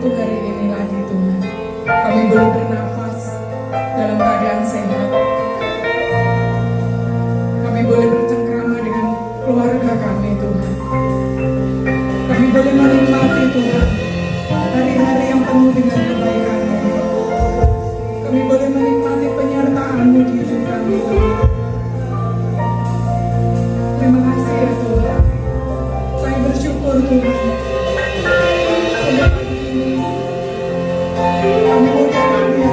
satu hari ini lagi Tuhan, kami boleh bernafas dalam keadaan sehat. Kami boleh bercengkrama dengan keluarga kami Tuhan. Kami boleh menikmati Tuhan hari-hari yang penuh dengan kebaikan-Mu. Kami boleh menikmati penyertaan-Mu di hidup kami Tuhan. Terima kasih ya Tuhan. Kami bersyukur Tuhan. Untuk pagi ini kami mau datang di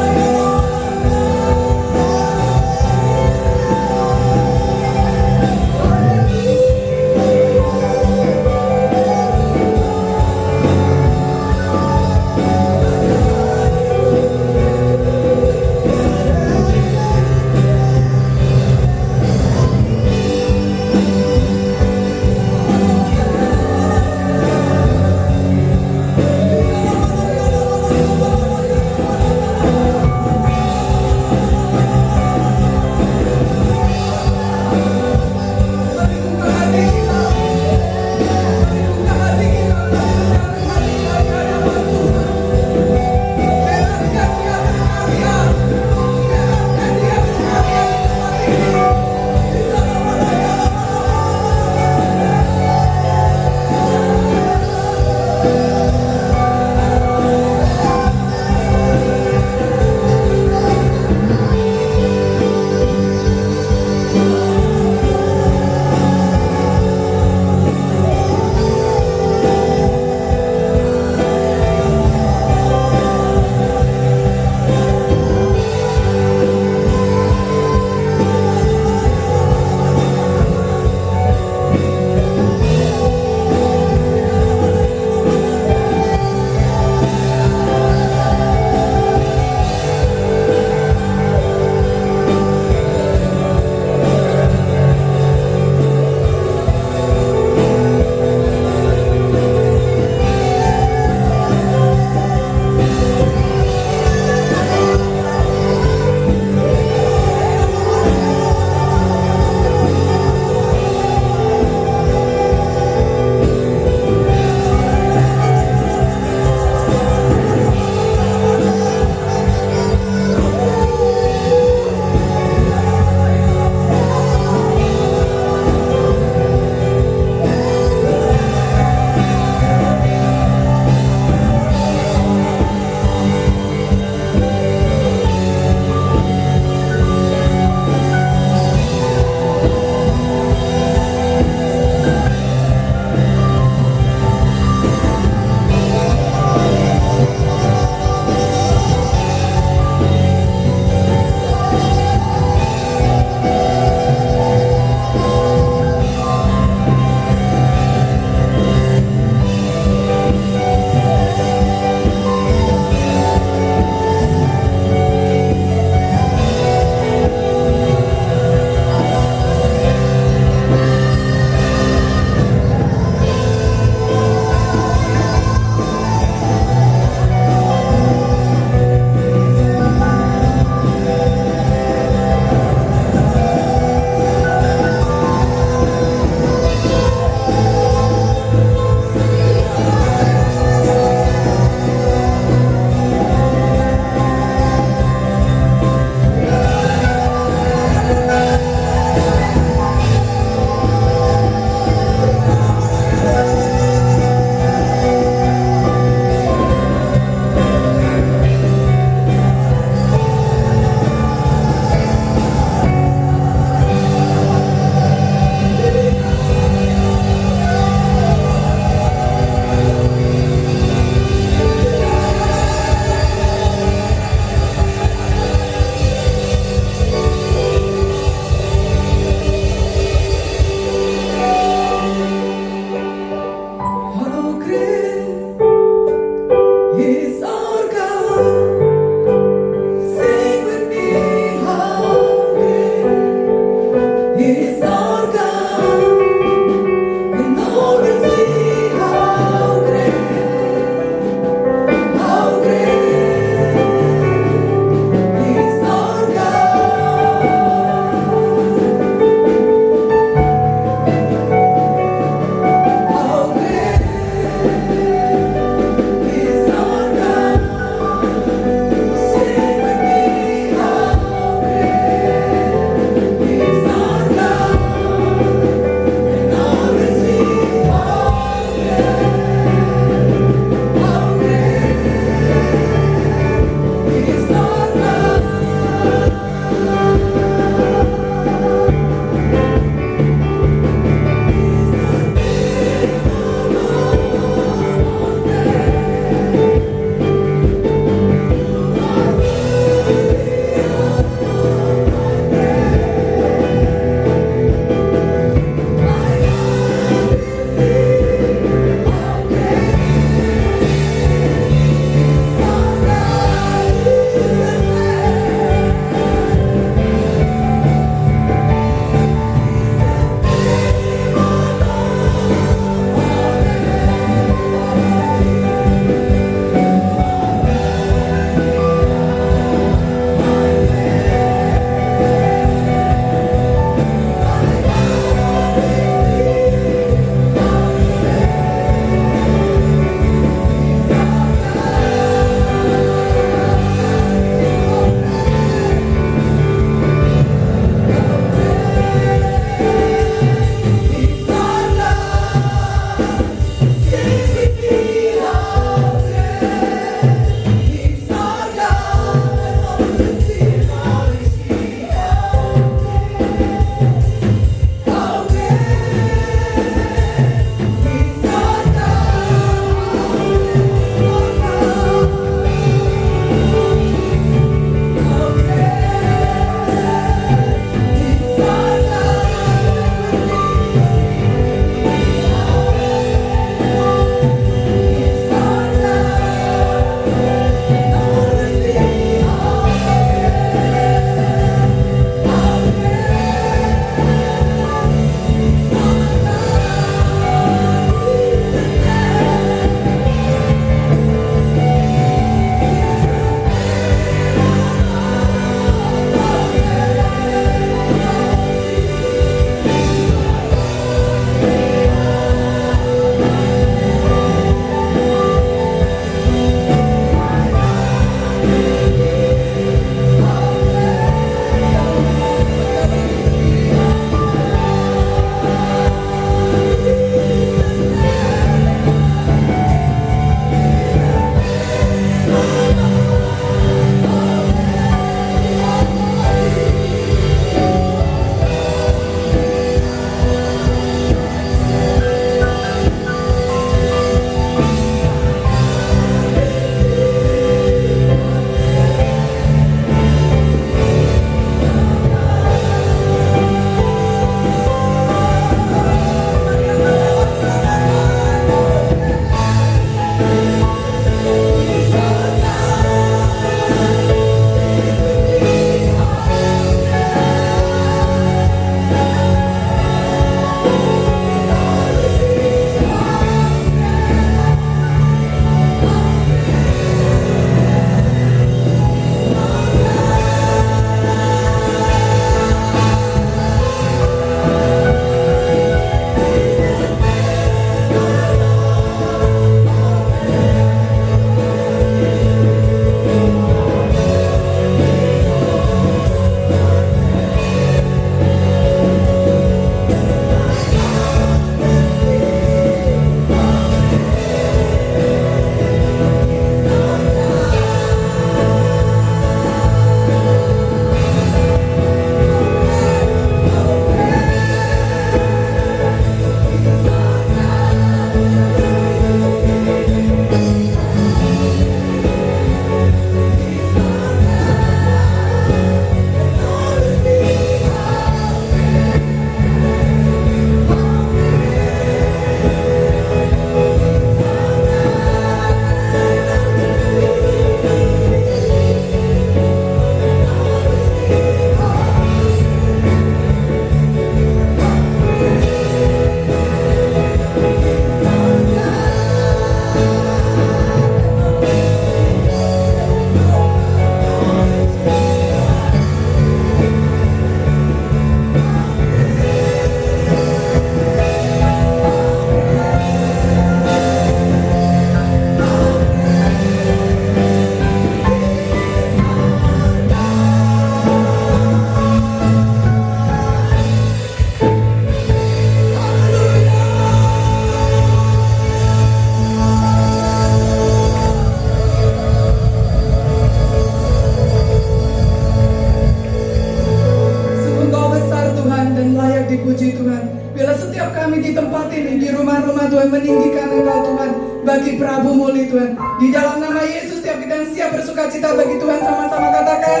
dipuji Tuhan. Bila setiap kami di tempat ini, di rumah-rumah Tuhan, meninggikan Engkau Tuhan, bagi Prabu Muli Tuhan. Di dalam nama Yesus, setiap kita yang siap bersuka cita bagi Tuhan, sama-sama katakan.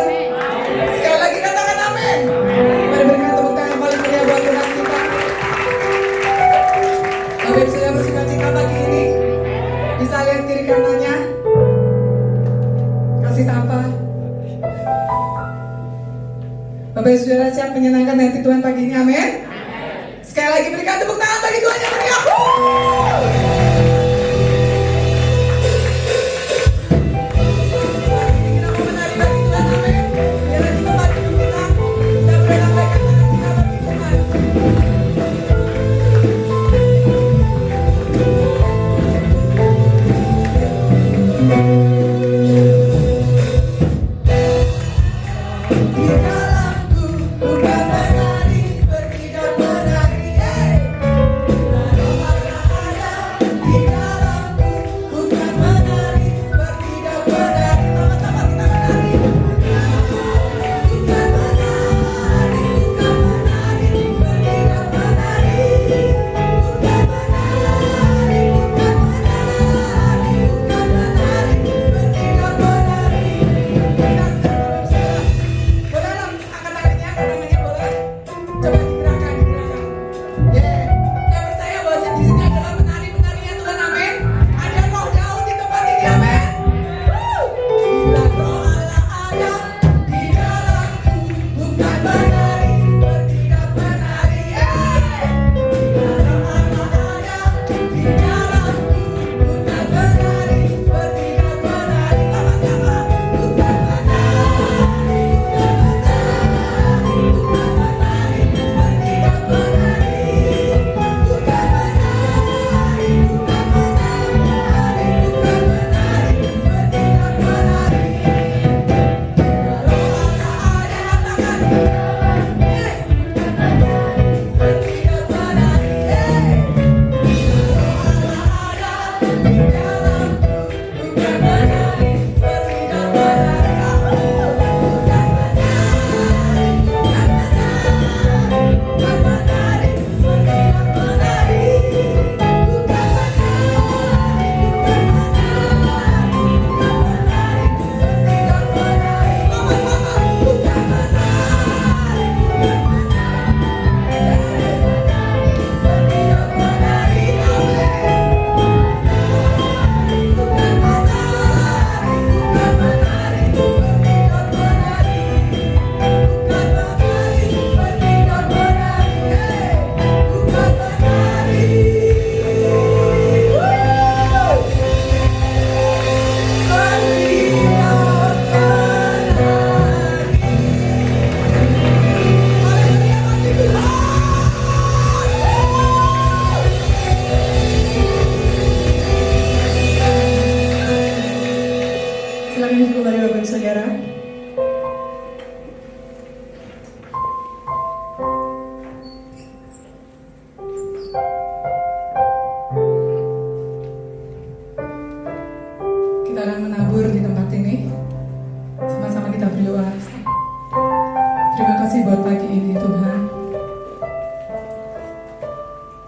Sekali lagi katakan amin. Mari berikan tepuk tangan yang paling meriah buat Tuhan kita. Bapak Ibu sudah bersuka cita pagi ini, bisa lihat kiri kanannya. Kasih sapa. Bapak Ibu sudah siap menyenangkan hati Tuhan pagi ini, amin. Sekali lagi berikan tepuk tangan bagi Tuhan yang meriah.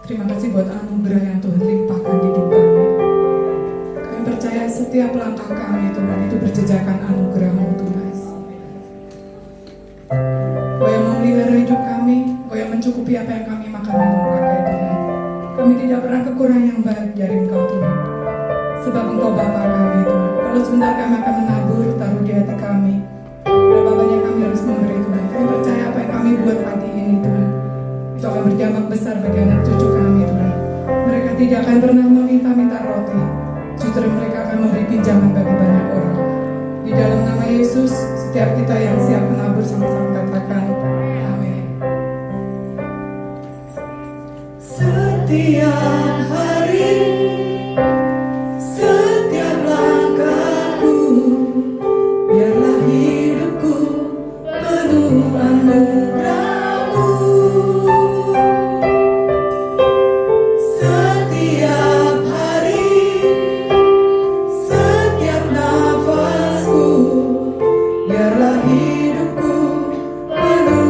Terima kasih buat anugerah yang Tuhan limpahkan di hidup kami. Kami percaya setiap langkah kami Tuhan itu berjejakan anugerah-Mu Tuhan. Kau yang memelihara hidup kami, Kau yang mencukupi apa yang kami makan minum pakai Tuhan. Kami tidak pernah kekurangan yang baik dari Engkau Tuhan. Sebab Engkau Bapa kami Tuhan. Kalau sebentar kami akan menabur, taruh di hati kami. Berapa banyak kami harus memberi Tuhan. Kami percaya apa yang kami buat pagi ini Tuhan, itu akan berdampak besar bagi anak cucu kami Tuhan. Mereka tidak akan pernah meminta-minta roti, justru mereka akan memberi pinjaman bagi banyak orang. Di dalam nama Yesus, setiap kita yang siap menabur sama-sama katakan amin. Setiap hari, setiap langkahku, biarlah hidupku penuh anugerah-Mu. Setiap hari, setiap nafasku, biarlah hidupku penuh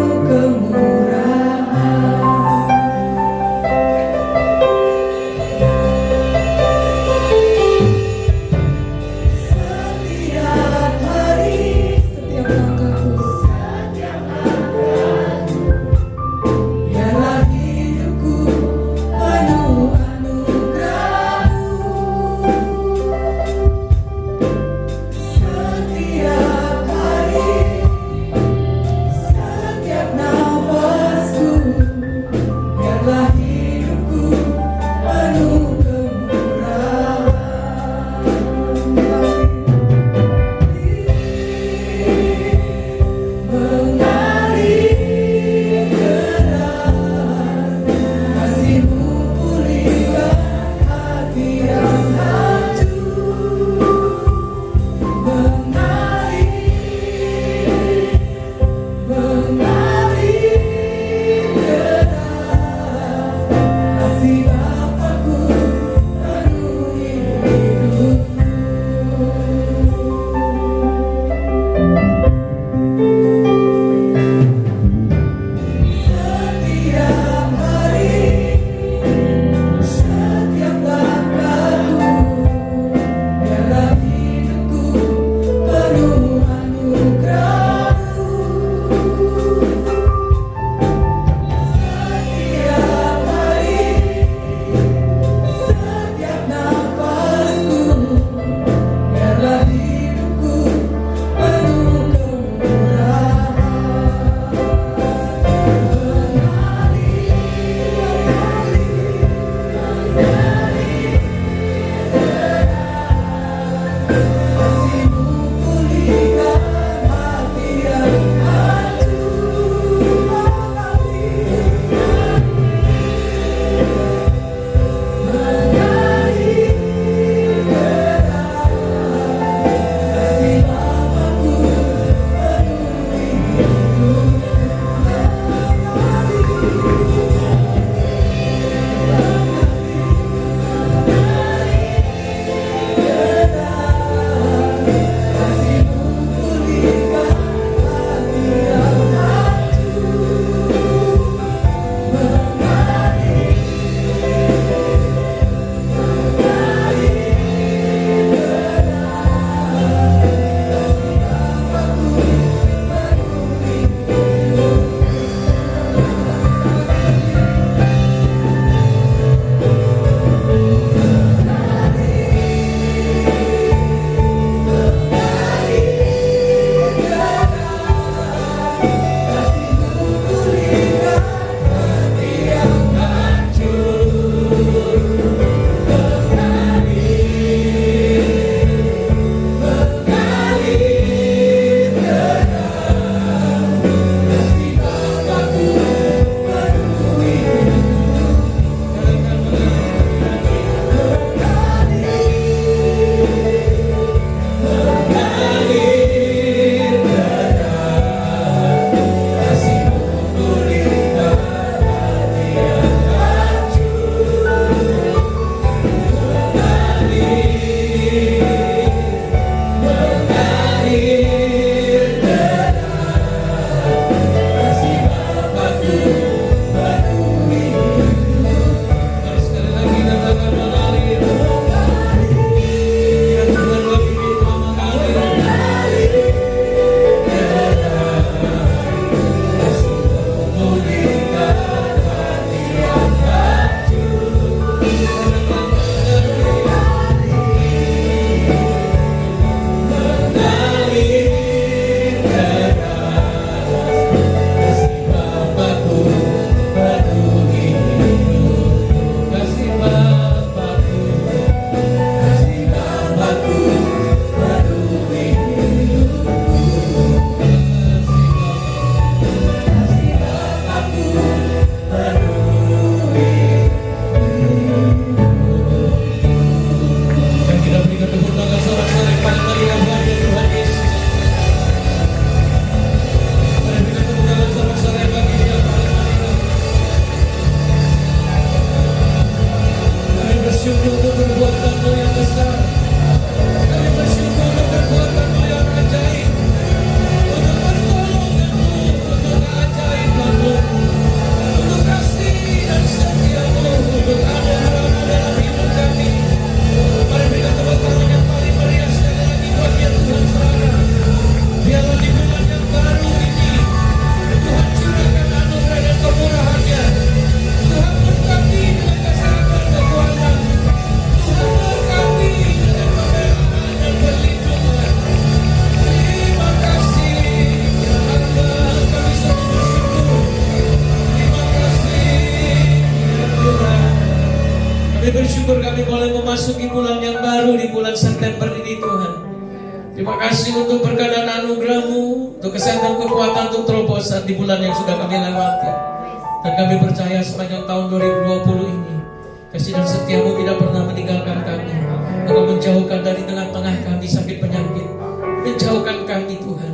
bersyukur kami boleh memasuki bulan yang baru di bulan September ini Tuhan. Terima kasih untuk berkat dan anugerah-Mu, untuk kesehatan, kekuatan, untuk terobosan di bulan yang sudah kami lewati. Dan kami percaya sepanjang tahun 2020 ini, kasih dan setia-Mu tidak pernah meninggalkan kami. Engkau menjauhkan dari tengah-tengah kami sakit penyakit, menjauhkan kami Tuhan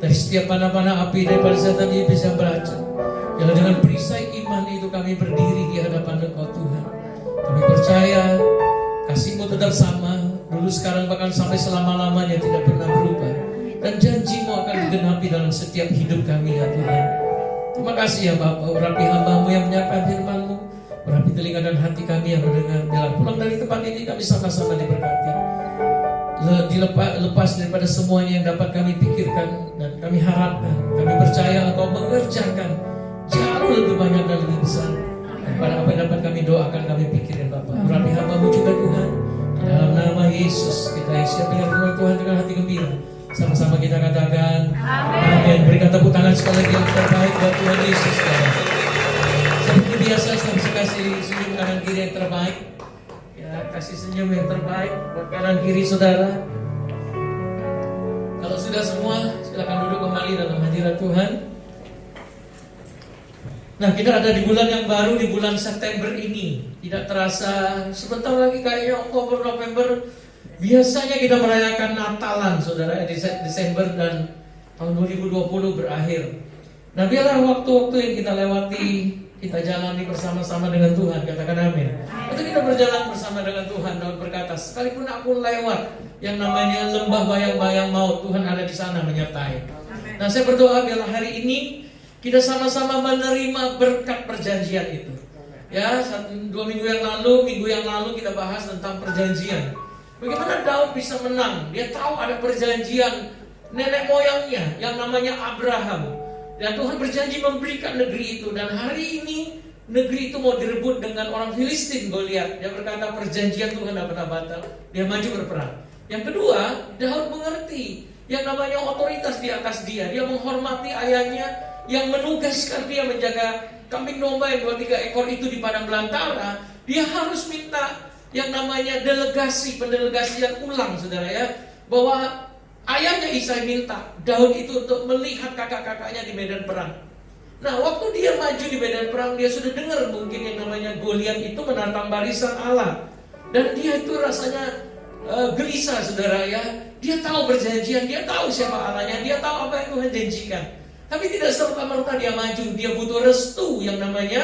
dari setiap panah-panah api daripada setan yang bisa beracun. Yang dengan perisai iman itu kami berdiri di hadapan Engkau Tuhan. Kami percaya kasih-Mu tetap sama, dulu sekarang bahkan sampai selama-lamanya tidak pernah berubah. Dan janji-Mu akan digenapi dalam setiap hidup kami ya Tuhan. Terima kasih ya Bapa, urapi hamba-Mu yang menyampaikan firman-Mu, urapi telinga dan hati kami yang mendengar. Bila pulang dari tempat ini kami sama-sama diberkati, lepas daripada semuanya yang dapat kami pikirkan dan kami harapkan. Kami percaya Engkau mengerjakan jauh lebih banyak dan lebih besar daripada apa yang dapat kami doakan, kami pikirin Bapa. Urapi hamba-Mu juga Tuhan. Dalam nama Yesus kita yang siap dengar firman Tuhan dengan hati gembira. Sama-sama kita katakan amin. Berikan tepuk tangan sekali lagi yang terbaik buat Tuhan Yesus. Seperti biasa saya kasih senyum kanan kiri yang terbaik. Ya, kasih senyum yang terbaik buat kanan kiri saudara. Kalau sudah semua, silakan duduk kembali dalam hadirat Tuhan. Nah, kita ada di bulan yang baru, di bulan September ini. Tidak terasa sebentar lagi kayaknya Oktober, November. Biasanya kita merayakan Natalan, saudara, di Desember dan tahun 2020 berakhir. Nah, biarlah waktu-waktu yang kita lewati, kita jalani bersama-sama dengan Tuhan. Katakan amin. Waktu kita berjalan bersama dengan Tuhan, Daud berkata, sekalipun aku lewat yang namanya lembah bayang-bayang maut, Tuhan ada di sana menyertai. Nah, saya berdoa biarlah hari ini kita sama-sama menerima berkat perjanjian itu. Ya, 2 minggu yang lalu kita bahas tentang perjanjian. Bagaimana Daud bisa menang? Dia tahu ada perjanjian nenek moyangnya yang namanya Abraham. Dan Tuhan berjanji memberikan negeri itu. Dan hari ini negeri itu mau direbut dengan orang Filistin, Goliat. Dia berkata perjanjian Tuhan tidak pernah batal. Dia maju berperang. Yang kedua, Daud mengerti yang namanya otoritas di atas dia. Dia menghormati ayahnya yang menugaskan dia menjaga kambing domba yang 2-3 ekor itu di padang belantara. Dia harus minta yang namanya pendelegasian ulang, saudara ya, bahwa ayahnya Isai minta Daud itu untuk melihat kakak-kakaknya di medan perang. Nah, waktu dia maju di medan perang, dia sudah dengar mungkin yang namanya Goliat itu menantang barisan Allah. Dan dia itu rasanya gelisah, saudara ya. Dia tahu perjanjian, dia tahu siapa Allahnya, dia tahu apa yang Tuhan janjikan. Tapi tidak serta-merta dia maju, dia butuh restu yang namanya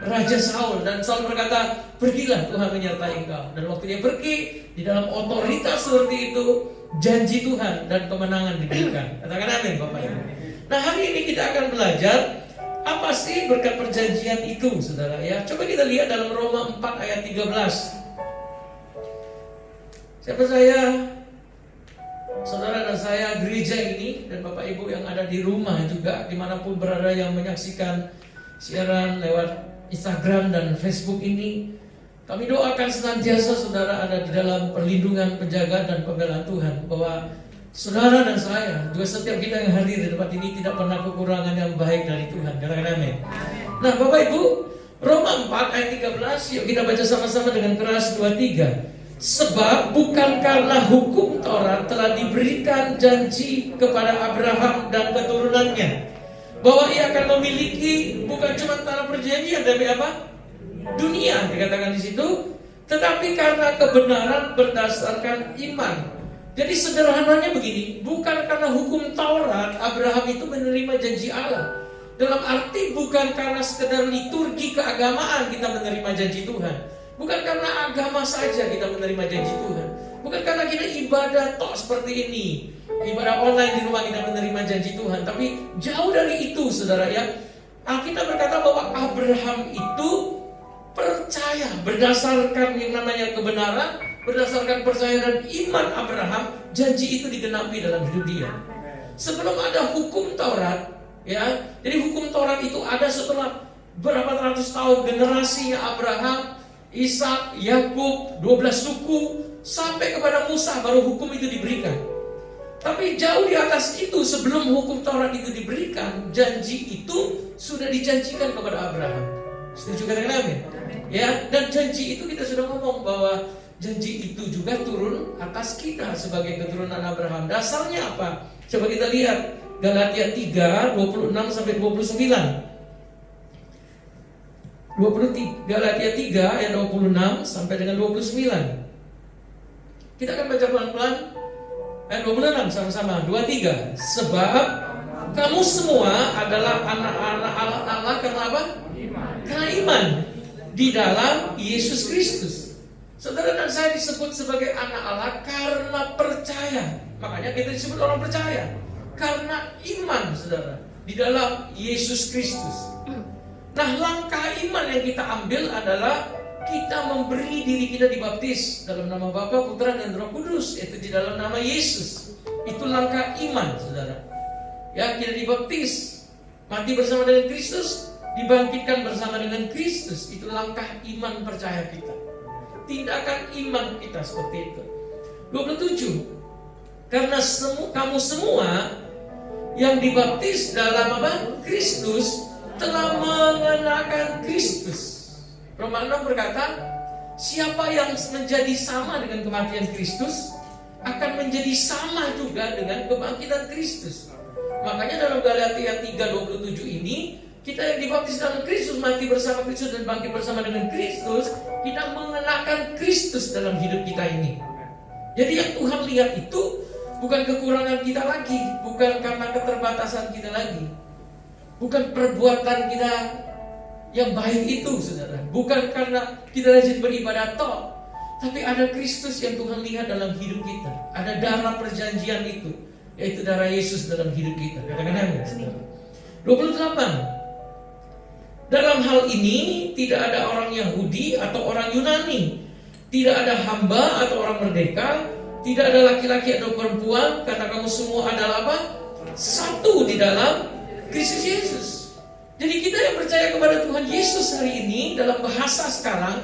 Raja Saul. Dan Saul berkata, pergilah, Tuhan menyertai engkau. Dan waktu dia pergi, di dalam otoritas seperti itu, janji Tuhan dan kemenangan diberikan. Katakan amin Bapak Ibu. Nah, hari ini kita akan belajar apa sih berkat perjanjian itu, saudara ya. Coba kita lihat dalam Roma 4 ayat 13. Saya percaya saudara dan saya, gereja ini dan Bapak Ibu yang ada di rumah juga, dimanapun berada yang menyaksikan siaran lewat Instagram dan Facebook ini, kami doakan senantiasa saudara ada di dalam perlindungan, penjagaan dan pembelaan Tuhan. Bahwa saudara dan saya, juga setiap kita yang hadir di tempat ini tidak pernah kekurangan yang baik dari Tuhan. Katakan amin. Nah Bapak Ibu, Roma 4 ayat 13, yuk kita baca sama-sama dengan keras, 2-3. Sebab bukan karena hukum Taurat telah diberikan janji kepada Abraham dan keturunannya bahwa ia akan memiliki bukan cuma tanah perjanjian tapi apa? Dunia, dikatakan di situ. Tetapi karena kebenaran berdasarkan iman. Jadi sederhananya begini, bukan karena hukum Taurat Abraham itu menerima janji Allah. Dalam arti bukan karena sekedar liturgi keagamaan kita menerima janji Tuhan. Bukan karena agama saja kita menerima janji Tuhan. Bukan karena kita ibadah tok seperti ini, ibadah online di rumah kita menerima janji Tuhan. Tapi jauh dari itu, saudara ya. Alkitab berkata bahwa Abraham itu percaya berdasarkan yang namanya kebenaran, berdasarkan percaya dan iman Abraham, janji itu digenapi dalam hidup dia. Sebelum ada hukum Taurat, ya. Jadi hukum Taurat itu ada setelah berapa ratus tahun generasinya Abraham, Ishak, Yakub, 12 suku sampai kepada Musa baru hukum itu diberikan. Tapi jauh di atas itu, sebelum hukum Taurat itu diberikan, janji itu sudah dijanjikan kepada Abraham. Setuju katakan amin? Ya, dan janji itu kita sudah ngomong bahwa janji itu juga turun atas kita sebagai keturunan Abraham. Dasarnya apa? Coba kita lihat Galatia 3, 26 sampai 29. Galatia 3 ayat 26 sampai dengan 29. Kita akan baca pelan-pelan ayat 26 sama-sama. 23. Sebab kamu semua adalah anak-anak Allah karena apa? Karena iman di dalam Yesus Kristus. Saudara dan saya disebut sebagai anak Allah karena percaya. Makanya kita disebut orang percaya karena iman, saudara, di dalam Yesus Kristus. Nah, langkah iman yang kita ambil adalah kita memberi diri kita dibaptis dalam nama Bapa, Putra, dan Roh Kudus, yaitu di dalam nama Yesus. Itu langkah iman, saudara. Ya, kita dibaptis, mati bersama dengan Kristus, dibangkitkan bersama dengan Kristus. Itu langkah iman percaya kita. Tindakan iman kita seperti itu. 27. Karena kamu semua yang dibaptis dalam apa? Kristus telah mengenakan Kristus. Roma 6 berkata, siapa yang menjadi sama dengan kematian Kristus akan menjadi sama juga dengan kebangkitan Kristus. Makanya dalam Galatia 3:27 ini, kita yang dibaptis dalam Kristus, mati bersama Kristus dan bangkit bersama dengan Kristus, kita mengenakan Kristus dalam hidup kita ini. Jadi yang Tuhan lihat itu bukan kekurangan kita lagi, bukan karena keterbatasan kita lagi, bukan perbuatan kita yang baik itu, saudara, bukan karena kita rajin beribadah toh, tapi ada Kristus yang Tuhan lihat dalam hidup kita. Ada darah perjanjian itu, yaitu darah Yesus dalam hidup kita. Katakan amin, saudara. 28. Dalam hal ini tidak ada orang Yahudi atau orang Yunani, tidak ada hamba atau orang merdeka, tidak ada laki-laki atau perempuan, karena kamu semua adalah apa? Satu di dalam Kristus Yesus. Jadi kita yang percaya kepada Tuhan Yesus hari ini, dalam bahasa sekarang,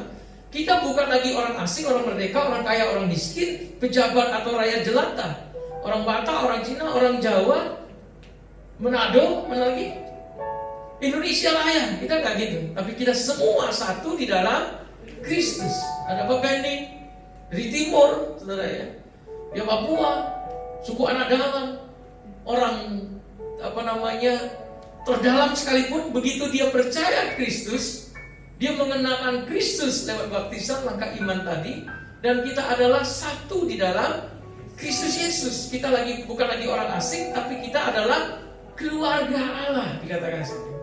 kita bukan lagi orang asing, orang merdeka, orang kaya, orang miskin, pejabat atau rakyat jelata, orang Batak, orang Cina, orang Jawa, Manado, mana lagi? Indonesia Raya. Kita nggak gitu, tapi kita semua satu di dalam Kristus. Ada Pak Bendi dari timur, saudara ya, dia Papua, suku anak dalam, orang terdalam sekalipun, begitu dia percaya Kristus, dia mengenakan Kristus lewat baptisan, langkah iman tadi, dan kita adalah satu di dalam Kristus Yesus. Kita bukan lagi orang asing, tapi kita adalah keluarga Allah, dikatakan seperti itu.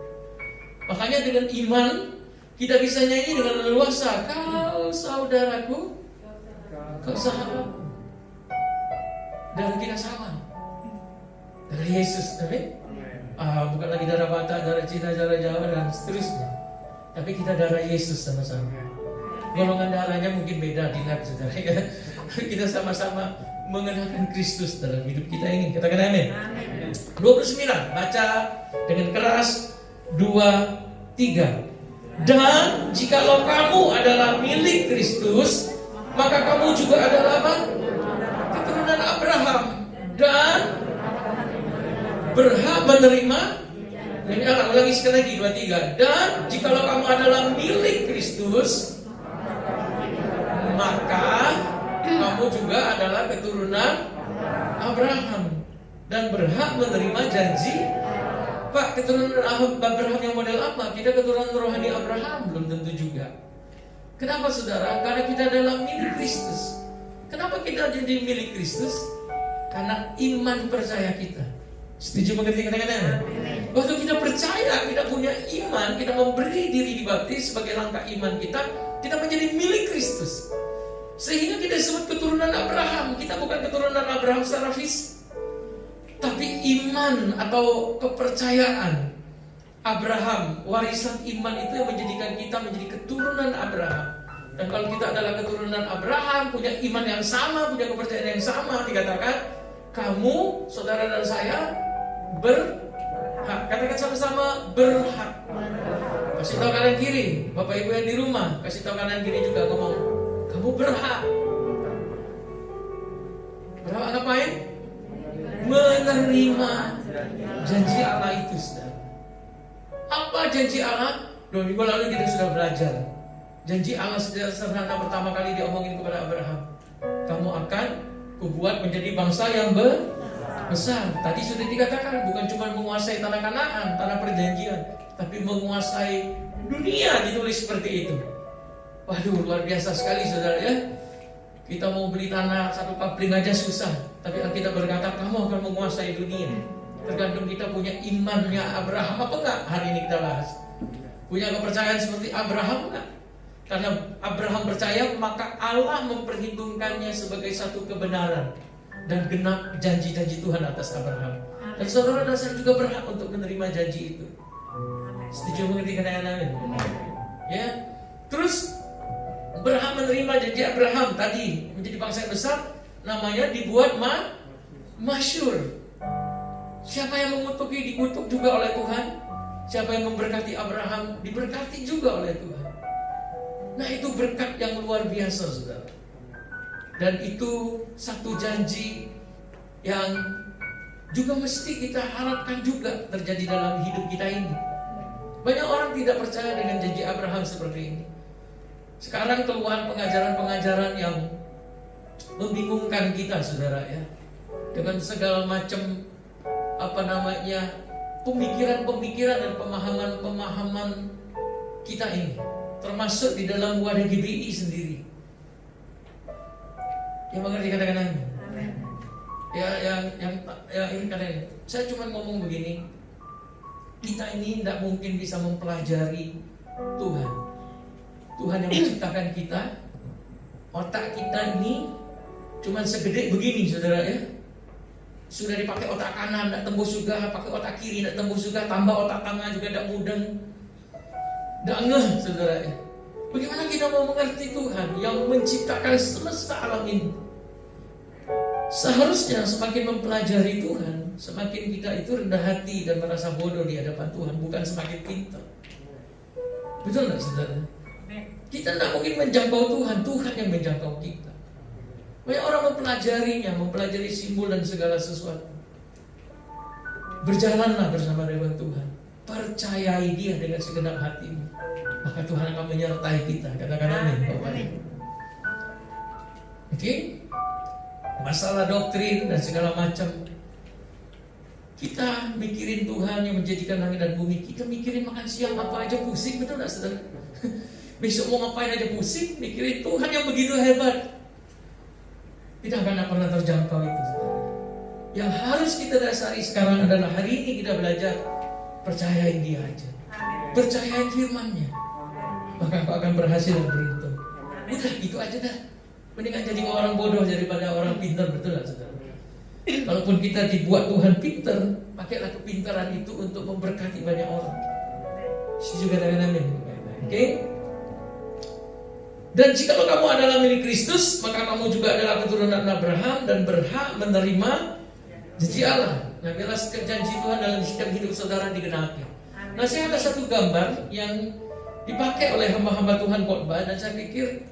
Makanya dengan iman kita bisa nyanyi dengan leluasa, kau saudaraku, kau sahabatku, darah kita sama, darah Yesus, amin. Bukan lagi darah Batak, darah Cina, darah Jawa, dan seterusnya, tapi kita darah Yesus sama-sama. Golongan darahnya mungkin beda di lab, saudara ya. Kita sama-sama mengenakan Kristus dalam hidup kita ini. Katakan amin. 29, baca dengan keras. 2, 3. Dan jikalau kamu adalah milik Kristus, maka kamu juga adalah apa? Keturunan Abraham dan berhak menerima. Ini ulangi sekali lagi 2, 3. Dan jikalau kamu adalah milik Kristus, maka kamu juga adalah keturunan Abraham dan berhak menerima janji. Pak, keturunan Abraham yang model apa? Kita keturunan rohani Abraham? Belum tentu juga. Kenapa saudara? Karena kita adalah milik Kristus. Kenapa kita jadi milik Kristus? Karena iman percaya kita. Setuju mengerti kata-kata? Waktu kita percaya, kita punya iman, kita memberi diri dibaptis sebagai langkah iman kita menjadi milik Kristus. Sehingga kita disebut keturunan Abraham. Kita bukan keturunan Abraham secara fisik, tapi iman atau kepercayaan Abraham, warisan iman itu yang menjadikan kita menjadi keturunan Abraham. Dan kalau kita adalah keturunan Abraham, punya iman yang sama, punya kepercayaan yang sama, dikatakan kamu, saudara dan saya berhak. Katakan sama-sama, berhak. Kasih tahu kanan kiri, Bapak Ibu yang di rumah, kasih tahu kanan kiri juga, ngomong, kamu berhak. Berhak ngapain? Menerima janji Allah itu, saudara. Apa janji Allah? 2 minggu lalu kita sudah belajar Janji Allah sederhana pertama kali diomongin kepada Abraham. Kamu akan kubuat menjadi bangsa yang besar. Tadi sudah dikatakan bukan cuma menguasai tanah Kanaan, tanah perjanjian, tapi menguasai dunia, ditulis seperti itu. Waduh, luar biasa sekali saudara ya. Kita mau beli tanah satu kapling aja susah, tapi Alkitab berkata kamu akan menguasai dunia. Tergantung kita punya imannya Abraham apa enggak. Hari ini kita bahas. Punya kepercayaan seperti Abraham enggak? Karena Abraham percaya, maka Allah memperhitungkannya sebagai satu kebenaran dan genap janji-janji Tuhan atas Abraham. Dan saudara dan saya juga berhak untuk menerima janji itu. Setuju mengerti kata-kata? Ya. Terus berhak menerima janji Abraham tadi menjadi bangsa yang besar, namanya dibuat masyhur. Siapa yang mengutuki dikutuk juga oleh Tuhan. Siapa yang memberkati Abraham diberkati juga oleh Tuhan. Nah, itu berkat yang luar biasa saudara. Dan itu satu janji yang juga mesti kita harapkan juga terjadi dalam hidup kita ini. Banyak orang tidak percaya dengan janji Abraham seperti ini. Sekarang keluar pengajaran-pengajaran yang membingungkan kita saudara ya. Dengan segala macam pemikiran-pemikiran dan pemahaman-pemahaman kita ini, termasuk di dalam wadah GBI sendiri. Yang mengerti kata-kata ini? Ya ini katanya. Saya cuma ngomong begini. Kita ini tidak mungkin bisa mempelajari Tuhan. Tuhan yang menciptakan kita. Otak kita ini cuma segede begini saudara ya. Sudah dipakai otak kanan tidak tembus juga, pakai otak kiri tidak tembus juga, tambah otak tengah juga tidak mudeng. Tidak ngeh saudara ya. Bagaimana kita mau mengerti Tuhan yang menciptakan semesta alam ini? Seharusnya semakin mempelajari Tuhan, semakin kita itu rendah hati dan merasa bodoh di hadapan Tuhan, bukan semakin pintar. Betul tidak saudara? Kita tidak mungkin menjangkau Tuhan, Tuhan yang menjangkau kita. Banyak orang mempelajarinya, mempelajari simbol dan segala sesuatu. Berjalanlah bersama dengan Tuhan, percayai Dia dengan segenap hatimu, maka Tuhan akan menyertai kita. Katakan amin. Oke? Masalah doktrin dan segala macam, kita mikirin Tuhan yang menjadikan langit dan bumi. Kita mikirin makan siang apa aja pusing, betul gak saudara? Besok mau ngapain aja pusing, mikirin Tuhan yang begitu hebat. Tidak akan pernah terjangkau itu saudara. Yang harus kita dasari sekarang adalah hari ini kita belajar percayain Dia aja, percayain firman-Nya, maka kau akan berhasil dan beruntung. Udah itu aja dah. Mendingan jadi orang bodoh daripada orang pintar, betul gak saudara? Kalaupun kita dibuat Tuhan pintar, pakailah kepintaran itu untuk memberkati banyak orang. Setuju katakan amin. Oke? Dan jika kamu adalah milik Kristus, maka kamu juga adalah keturunan Abraham dan berhak menerima janji Allah. Nah, biarlah setiap janji Tuhan dalam setiap hidup saudara digenapi. Nah, saya ada satu gambar yang dipakai oleh hamba-hamba Tuhan khotbah, dan saya pikir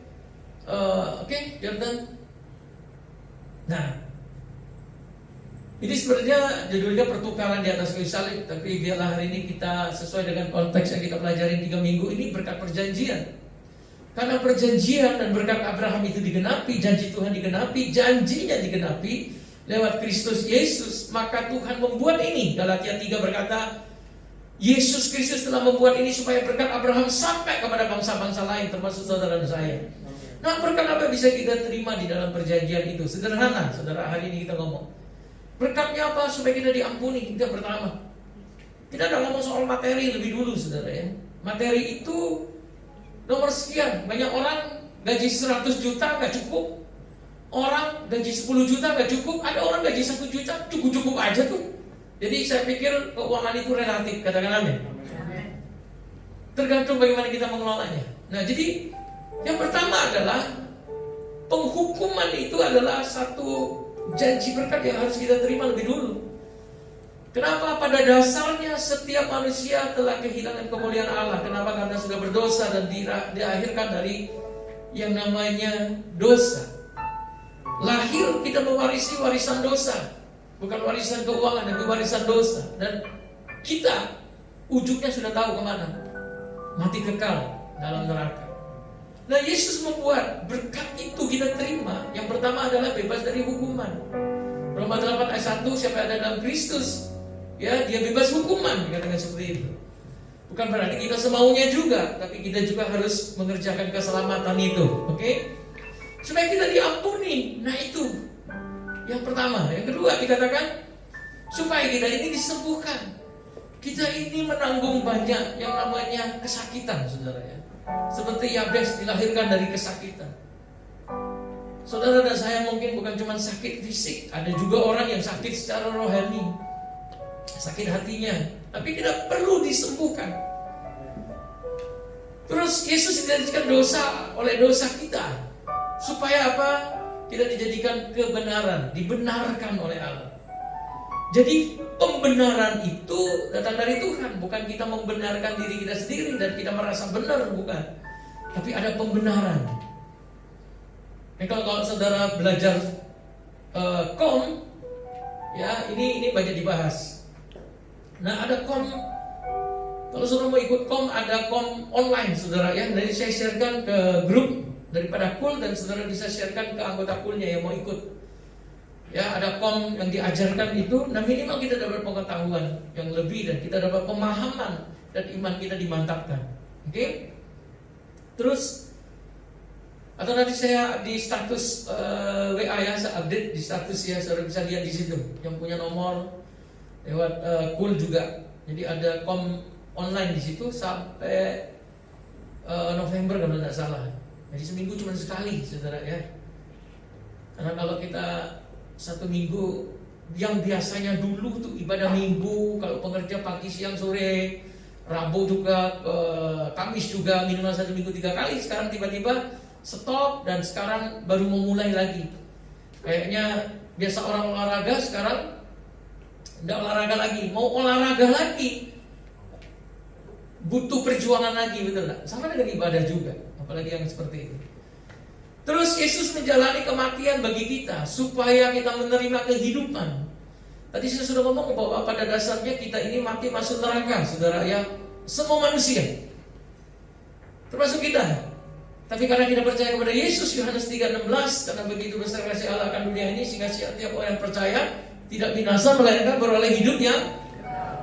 oke, Jordan. Nah, ini sebenarnya judulnya pertukaran di atas kayu salib, tapi biarlah hari ini kita sesuai dengan konteks yang kita pelajari 3 minggu ini, berkat perjanjian. Karena perjanjian dan berkat Abraham itu digenapi, janji Tuhan digenapi, janjinya digenapi lewat Kristus Yesus, maka Tuhan membuat ini. Galatia 3 berkata, Yesus Kristus telah membuat ini supaya berkat Abraham sampai kepada bangsa-bangsa lain, termasuk saudara dan saya. Nah, berkat apa bisa kita terima di dalam perjanjian itu? Sederhana, saudara, hari ini kita ngomong. Berkatnya apa? Supaya kita diampuni. Itu yang pertama. Kita udah ngomong soal materi lebih dulu, saudara ya. Materi itu nomor sekian. Banyak orang gaji 100 juta gak cukup. Orang gaji 10 juta gak cukup. Ada orang gaji 1 juta cukup-cukup aja tuh. Jadi saya pikir keuangan itu relatif. Katakan amin. Tergantung bagaimana kita mengelolanya. Nah, jadi yang pertama adalah penghukuman itu adalah satu janji berkat yang harus kita terima lebih dulu. Kenapa? Pada dasarnya setiap manusia telah kehilangan kemuliaan Allah. Kenapa? Karena sudah berdosa dan diakhirkan dari yang namanya dosa. Lahir kita mewarisi warisan dosa, bukan warisan keuangan, tapi warisan dosa. Dan kita ujungnya sudah tahu kemana. Mati kekal dalam neraka. Nah, Yesus membuat berkat itu kita terima. Yang pertama adalah bebas dari hukuman. Roma 8 ayat 1, siapa yang ada dalam Kristus, ya dia bebas hukuman, dikatakan seperti itu. Bukan berarti kita semaunya juga, tapi kita juga harus mengerjakan keselamatan itu, oke? Supaya kita diampuni. Nah itu yang pertama. Yang kedua dikatakan supaya kita ini disembuhkan. Kita ini menanggung banyak yang namanya kesakitan, saudara ya. Seperti Yabes dilahirkan dari kesakitan. Saudara dan saya mungkin bukan cuma sakit fisik, ada juga orang yang sakit secara rohani, sakit hatinya, tapi tidak perlu disembuhkan. Terus Yesus dijadikan dosa oleh dosa kita, supaya apa? Kita dijadikan kebenaran, dibenarkan oleh Allah. Jadi pembenaran itu datang dari Tuhan, bukan kita membenarkan diri kita sendiri dan kita merasa benar, bukan. Tapi ada pembenaran. Nah, kalau saudara belajar kom, ya ini banyak dibahas. Nah ada kom, kalau saudara mau ikut kom, ada kom online, saudara ya. Jadi saya sharekan ke grup daripada kul dan saudara bisa sharekan ke anggota kulnya yang mau ikut. Ya, ada kom yang diajarkan itu, nah minimal kita dapat pengetahuan yang lebih dan kita dapat pemahaman dan iman kita dimantapkan. Oke? Terus atau nanti saya di status WA ya, saya update di status ya, saudara bisa lihat di situ. Yang punya nomor lewat kul juga. Jadi ada kom online di situ sampai November kalau tidak salah. Jadi seminggu cuma sekali, saudara ya. Karena kalau kita satu minggu yang biasanya dulu tuh ibadah minggu, kalau pengerja pagi siang sore, Rabu juga, Kamis juga minimal satu minggu 3 kali. Sekarang tiba-tiba stop dan sekarang baru memulai lagi. Kayaknya biasa orang olahraga sekarang tidak olahraga lagi, mau olahraga lagi butuh perjuangan lagi, betul nggak? Sama dengan ibadah juga, apalagi yang seperti itu. Terus Yesus menjalani kematian bagi kita supaya kita menerima kehidupan. Tadi saya sudah ngomong bahwa pada dasarnya kita ini mati masuk neraka, saudara ya. Semua manusia, termasuk kita. Tapi karena kita percaya kepada Yesus, Yohanes 3:16, karena begitu besar kasih Allah akan dunia ini sehingga setiap orang yang percaya tidak binasa melainkan beroleh hidup yang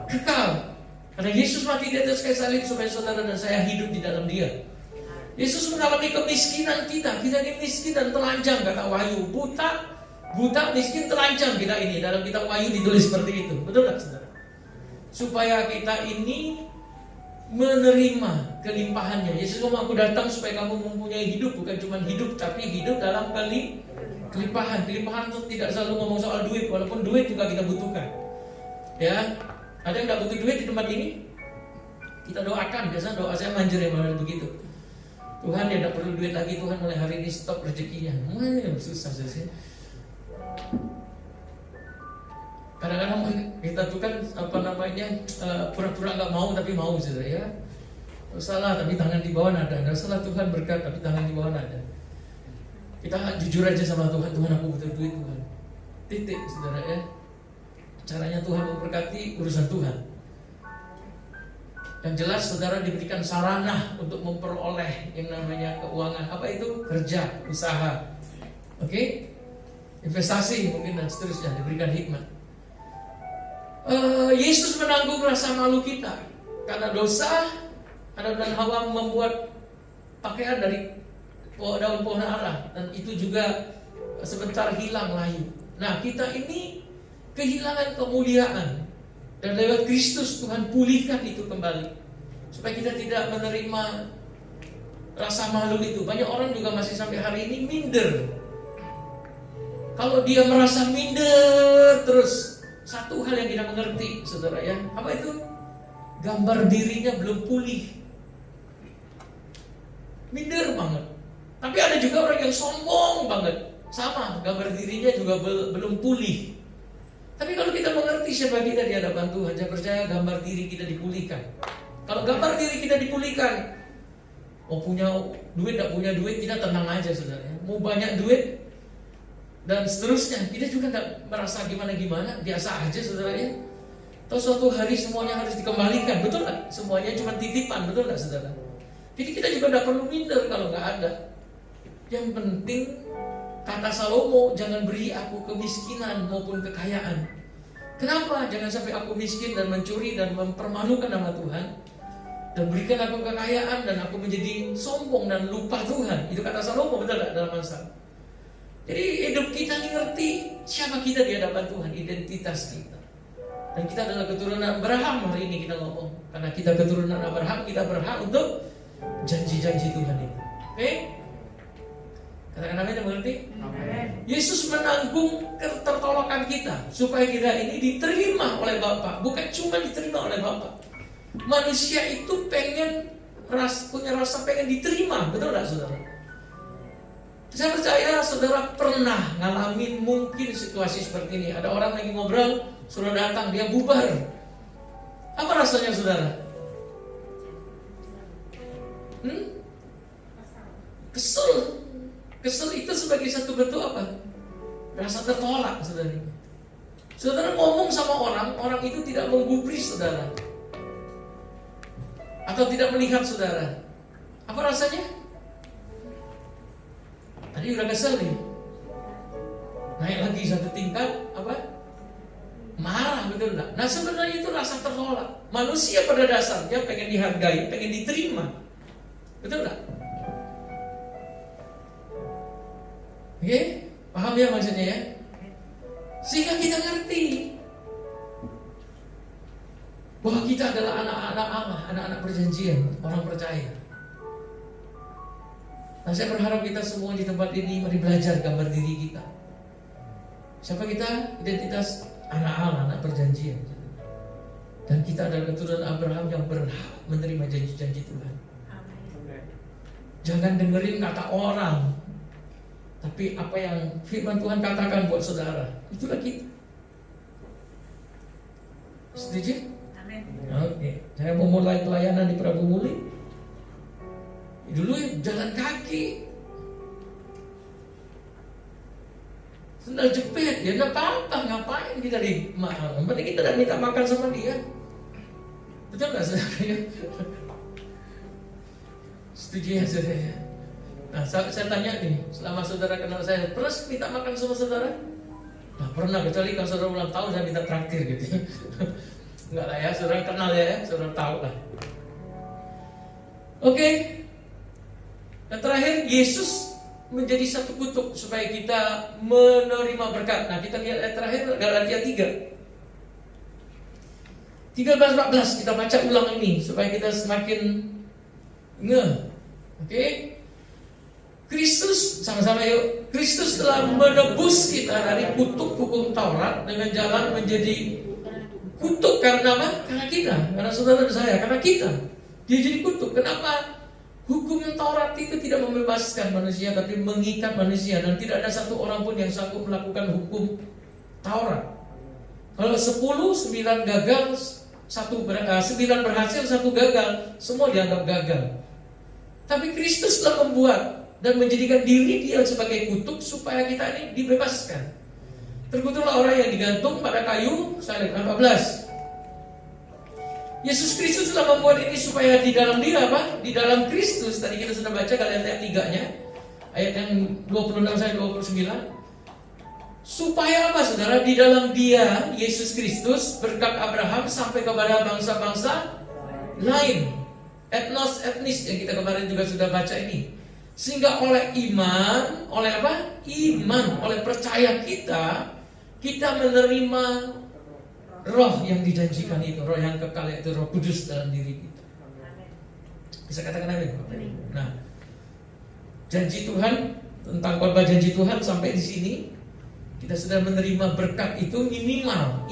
kekal. Karena Yesus mati di atas kayu salib supaya saudara dan saya hidup di dalam Dia. Yesus mengalami kemiskinan kita ini miskin dan telanjang, kata Wahyu. Buta, miskin, telanjang kita ini. Dalam kitab Wahyu ditulis seperti itu. Betul tak, saudara? Supaya kita ini menerima kelimpahannya. Yesus ngomong, aku datang supaya kamu mempunyai hidup. Bukan cuma hidup, tapi hidup dalam kelimpahan. Kelimpahan itu tidak selalu ngomong soal duit, walaupun duit juga kita butuhkan. Ya, ada yang tidak butuh duit di tempat ini? Kita doakan, biasanya doa saya manjur yang mana begitu. Tuhan dia tidak perlu duit lagi, Tuhan mulai hari ini stop rezekinya. Susah sih. Kadang-kadang kita tuh kan pura-pura nggak mau tapi mau, saudara ya. Salah tapi tangan di bawah nada. Nggak salah Tuhan berkat tapi tangan di bawah nada. Kita jujur aja sama Tuhan, Tuhan aku butuh duit Tuhan. Titik, saudara ya. Caranya Tuhan memberkati urusan Tuhan. Yang jelas saudara diberikan sarana untuk memperoleh yang namanya keuangan. Apa itu? Kerja, usaha, oke? Investasi mungkin dan seterusnya, diberikan hikmat. Yesus menanggung rasa malu kita karena dosa. Adam dan Hawa membuat pakaian dari daun pohon ara, dan itu juga sebentar hilang layu. Nah, kita ini kehilangan kemuliaan. Dan lewat Kristus Tuhan pulihkan itu kembali, supaya kita tidak menerima rasa malu itu. Banyak orang juga masih sampai hari ini minder. Kalau dia merasa minder terus, satu hal yang kita mengerti, saudara ya, apa itu? Gambar dirinya belum pulih. Minder banget. Tapi ada juga orang yang sombong banget, sama, gambar dirinya juga belum pulih. Tapi kalau kita mengerti siapa kita di hadapan Tuhan, saya percaya gambar diri kita dipulihkan. Kalau gambar diri kita dipulihkan, mau punya duit, tidak punya duit, kita tenang aja, saudara. Mau banyak duit dan seterusnya, kita juga tidak merasa gimana-gimana, biasa aja, saudara ya. Atau suatu hari semuanya harus dikembalikan, betul nggak? Semuanya cuma titipan, betul nggak, saudara? Jadi kita juga tidak perlu minder kalau nggak ada. Yang penting kata Salomo, jangan beri aku kemiskinan maupun kekayaan. Kenapa? Jangan sampai aku miskin dan mencuri dan mempermalukan nama Tuhan, dan berikan aku kekayaan dan aku menjadi sombong dan lupa Tuhan. Itu kata Salomo, betul tak dalam Amsal? Jadi hidup kita ini ngerti siapa kita di hadapan Tuhan, identitas kita. Dan kita adalah keturunan Abraham. Hari ini kita ngomong, karena kita keturunan Abraham, kita berhak untuk janji-janji Tuhan itu. Oke? Katakan amin, mengerti? Yesus menanggung ketertolokan kita supaya kita ini diterima oleh Bapa. Bukan cuma diterima oleh Bapa. Manusia itu punya rasa pengen diterima, betul tak saudara? Saya percaya saudara pernah ngalamin mungkin situasi seperti ini. Ada orang lagi ngobrol, suruh datang, dia bubar. Apa rasanya saudara? Kesel. Kesel itu sebagai satu bentuk apa? Rasa tertolak, saudara. Saudara ngomong sama orang, orang itu tidak menggubris saudara, atau tidak melihat saudara. Apa rasanya? Tadi udah kesel nih, naik lagi satu tingkat, apa? Marah, betul enggak? Nah sebenarnya itu rasa tertolak. Manusia pada dasarnya pengen dihargai, pengen diterima, betul enggak? Oke, paham ya maksudnya ya? Sehingga kita ngerti bahwa kita adalah anak-anak Allah, anak-anak perjanjian, orang percaya. Nah saya berharap kita semua di tempat ini mari belajar gambar diri kita. Siapa kita? Identitas anak Allah, anak perjanjian. Dan kita adalah keturunan Abraham yang berhak menerima janji-janji Tuhan. Jangan dengerin kata orang, tapi apa yang firman Tuhan katakan buat saudara, itulah kita. Setuju? Amin. Oke, saya mau mulai pelayanan di Prabu Muli. Dulu jalan kaki, sendal jepit, ya nggak apa-apa, ngapain kita di mahal? Penting kita udah minta makan sama dia. Betul nggak saudara? Setuju ya saudara? Nah, saya tanya nih, selama saudara kenal saya, pernah minta makan sama saudara? Nah, pernah, kecuali kalau saudara ulang tahun saya minta traktir gitu. Enggak lah ya, saudara kenal ya, saudara tahu lah. Oke. Dan terakhir, Yesus menjadi satu kutuk supaya kita menerima berkat. Nah, kita lihat ayat terakhir, Galatia 3. 13-14, kita baca ulang ini supaya kita semakin ngeh. Oke? Kristus, sama-sama yuk. Kristus telah menebus kita dari kutuk hukum Taurat dengan jalan menjadi kutuk karena apa? Karena kita, karena saudara dan saya, karena kita. Dia jadi kutuk. Kenapa? Hukum Taurat itu tidak membebaskan manusia, tapi mengikat manusia, dan tidak ada satu orang pun yang sanggup melakukan hukum Taurat. Kalau 10, 9 gagal, 9 berhasil, 1 gagal, semua dianggap gagal. Tapi Kristus telah membuat dan menjadikan diri dia sebagai kutuk supaya kita ini dibebaskan. Terkutuklah orang yang digantung pada kayu, salib. 14. Yesus Kristus telah membuat ini supaya di dalam dia apa? Di dalam Kristus, tadi kita sudah baca Galatia 3-nya, ayat yang 26 sampai 29. Supaya apa saudara? Di dalam dia, Yesus Kristus, berkat Abraham sampai kepada bangsa-bangsa lain. Etnis yang kita kemarin juga sudah baca ini. Sehingga oleh iman, oleh apa? Iman, oleh percaya kita menerima roh yang dijanjikan itu, roh yang kekal, itu Roh Kudus dalam diri kita. Bisa katakan amin? Nah, janji Tuhan, tentang khotbah janji Tuhan sampai di sini, kita sudah menerima berkat itu minimal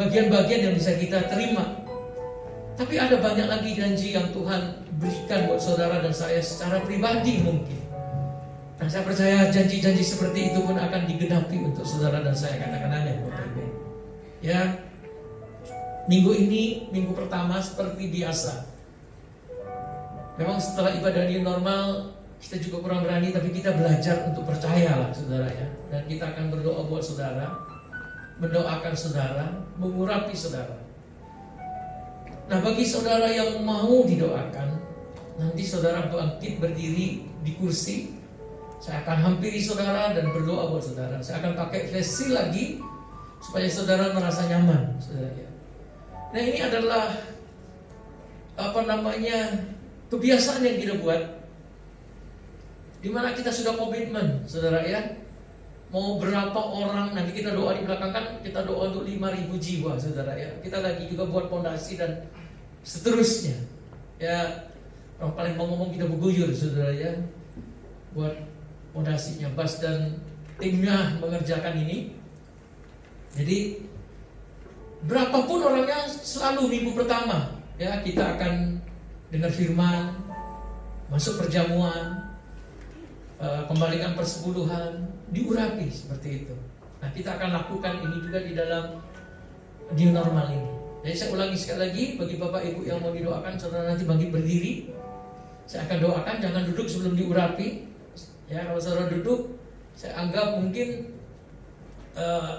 bagian-bagian yang bisa kita terima. Tapi ada banyak lagi janji yang Tuhan berikan buat saudara dan saya secara pribadi mungkin. Nah, saya percaya janji-janji seperti itu pun akan digenapi untuk saudara dan saya. Katakan amin. Ya, minggu ini, minggu pertama seperti biasa. Memang setelah ibadah new normal, kita juga kurang berani, tapi kita belajar untuk percayalah saudara ya. Dan kita akan berdoa buat saudara, mendoakan saudara, mengurapi saudara. Nah, bagi saudara yang mau didoakan, nanti saudara bangkit berdiri di kursi, saya akan hampiri saudara dan berdoa buat saudara. Saya akan pakai face lagi supaya saudara merasa nyaman, saudara ya. Nah, ini adalah kebiasaan yang kita buat, di mana kita sudah komitmen, saudara ya. Mau berapa orang, nanti kita doa di belakang kan, kita doa untuk 5.000 jiwa, saudara ya. Kita lagi juga buat fondasi dan seterusnya. Ya, orang paling mau ngomong kita berguyur, saudara ya, buat fondasinya. Bas dan timnya mengerjakan ini. Jadi berapapun orangnya, selalu minggu pertama ya kita akan dengar firman, masuk perjamuan, kembalikan persepuluhan, diurapi seperti itu. Nah, kita akan lakukan ini juga di dalam new normal ini. Jadi saya ulangi sekali lagi, bagi Bapak Ibu yang mau didoakan, saudara nanti bangkit berdiri. Saya akan doakan, jangan duduk sebelum diurapi. Ya, kalau saudara duduk, saya anggap mungkin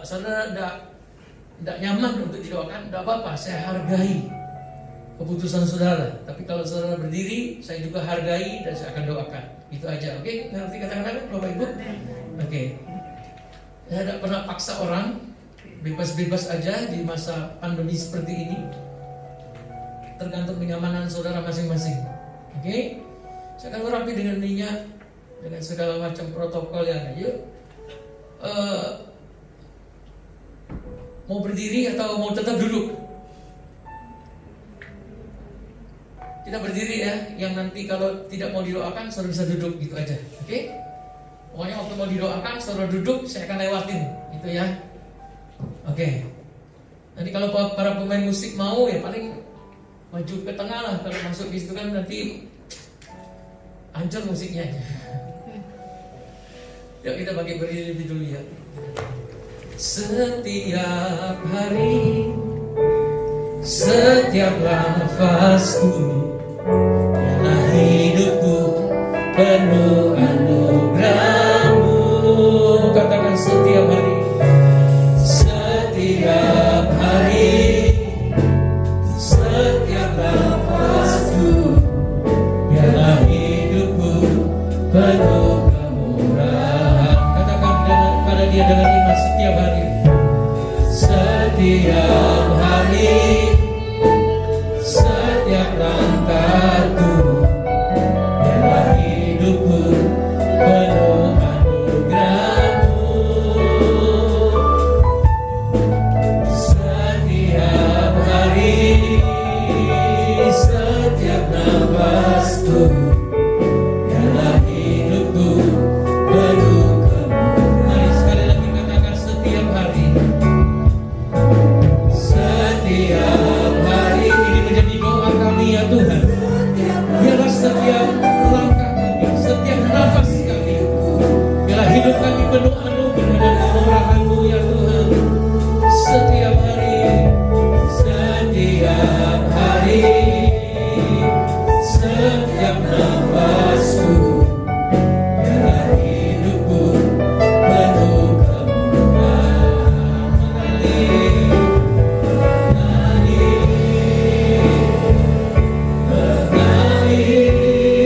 saudara tidak nyaman untuk didoakan, tidak apa-apa, saya hargai keputusan saudara. Tapi kalau saudara berdiri, saya juga hargai dan saya akan doakan. Itu aja, oke? Ngerti kata-kata Bapak Ibu? Oke. Saya tidak pernah paksa orang, bebas-bebas aja di masa pandemi seperti ini. Tergantung kenyamanan saudara masing-masing. Oke? Saya akan merapi dengan minyak, dengan segala macam protokol yang ada. Yuk. Mau berdiri atau mau tetap duduk? Kita berdiri ya. Yang nanti kalau tidak mau didoakan, saudara bisa duduk gitu aja. Oke? Pokoknya waktu mau didoakan, saudara duduk, saya akan lewatin, gitu ya. Oke. Nanti kalau para pemain musik mau ya paling maju ke tengah lah. Kalau masuk di situ kan nanti hancur musiknya. Yuk kita bagi berdiri lebih dulu ya. Setiap hari, setiap nafasku, dalam hidupku penuh anugerah-Mu. Katakan setiap hari, setiap hari, setiap nafasku, dalam hidupku penuh kemurahan. Katakan pada Dia dengan iman, setiap hari, setiap hari, setiap langkahku, dalam hidupku penuh anugerah-Mu. Setiap hari, setiap nafasku, dalam hidupku penuh kemurahan. Mari sekali lagi katakan setiap hari. Setiap hari ini menjadi doa kami ya Tuhan. Biarlah setiap langkah kami, setiap nafas kami, biarlah hidup kami penuh anugerah dan kemurahan-Mu ya Tuhan. Setiap hari, setiap hari, setiap nafasku, biarlah hidupku penuh kemurahan. Mengalir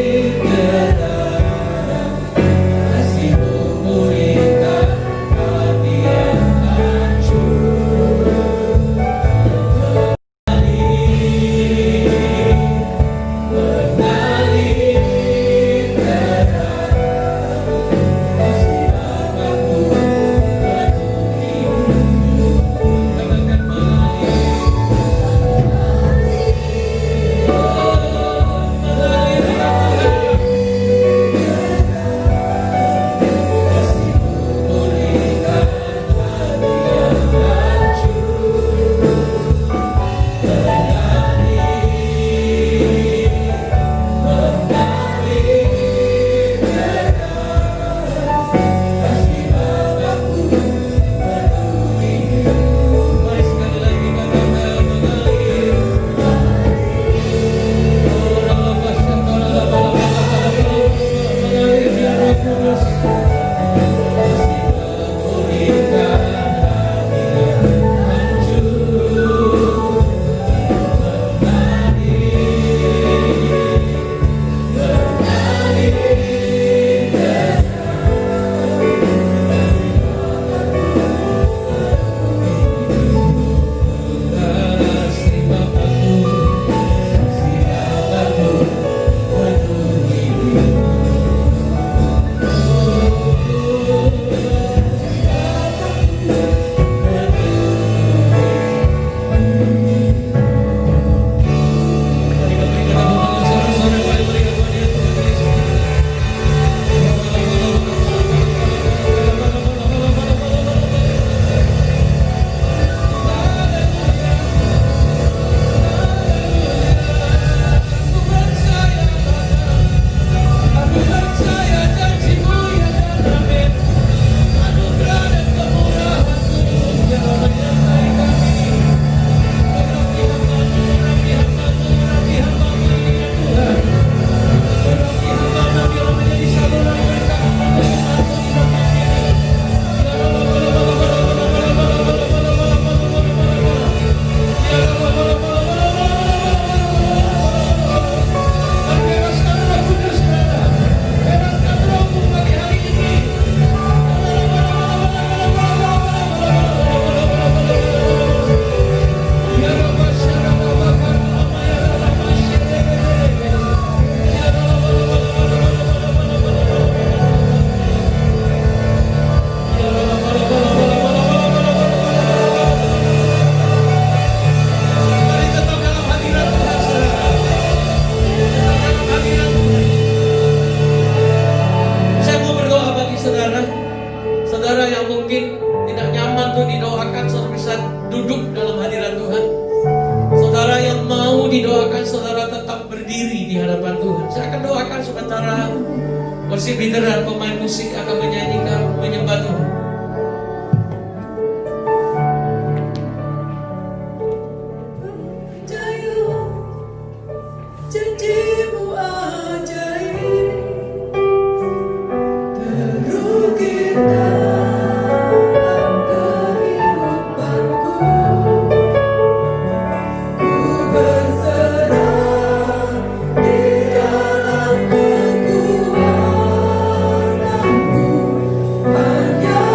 Saya akan doakan sementara worship leader dan pemain musik akan menyanyikan menyembah Tuhan. Janjimu ajaib, terukir dalam kehidupanku. Ku berserah di dalam kekuatanmu, hanya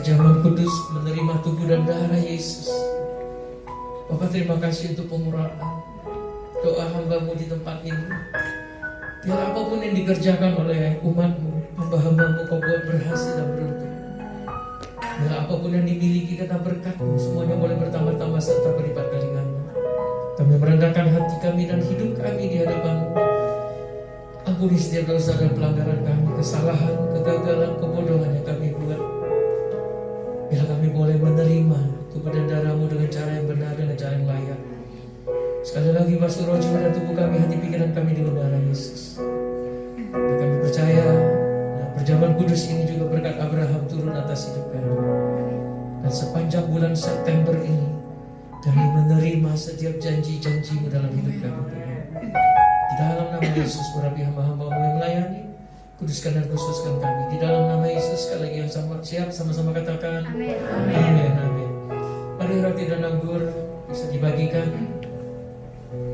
perjamuan kudus menerima tubuh dan darah Yesus. Bapak terima kasih untuk pengurapan doa hamba-Mu di tempat ini. Biar apapun yang dikerjakan oleh umat-Mu, hamba-hamba-Mu Kau buat berhasil dan beruntung. Biar apapun yang dimiliki kata berkat-Mu, semuanya boleh bertambah-tambah serta berlipat kalinya. Kami merendahkan hati kami dan hidup kami di hadapan-Mu. Ampuni setiap dosa dan pelanggaran kami, kesalahan, kegagalan, kebodohan yang kami buat. Bila kami boleh menerima tubuh dan darah-Mu dengan cara yang benar, dengan cara yang layak. Sekali lagi basuh roh jiwa dan tubuh kami, hati pikiran kami dengan darah Yesus. Dan kami percaya perjamuan kudus ini juga berkat Abraham turun atas hidup kami. Dan sepanjang bulan September ini kami menerima setiap janji-janji-Mu dalam hidup kami. Di dalam nama Yesus, urapi hamba-hamba-Mu yang melayani, kuduskan dan khususkan kami. Di dalam nama Yesus, sekali lagi yang siap sama-sama katakan amin. Amin, amin. Mari roti dan anggur bisa dibagikan.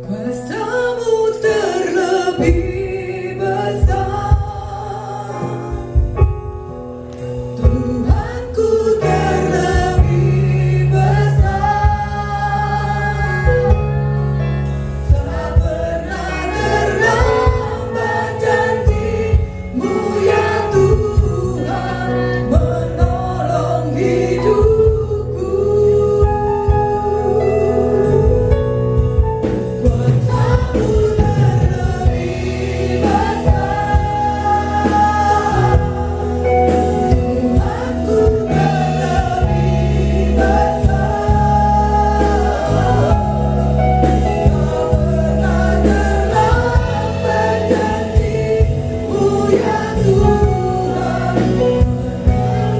Kuasa-Mu terlebih besar, Tuhanku terlebih besar. Tak pernah terlambat janji-Mu ya Tuhan, menolong hidupku. Kuasa-Mu terlebih besar, Tuhanku terlebih besar. Tak pernah terlambat janji-Mu ya Tuhan, menolong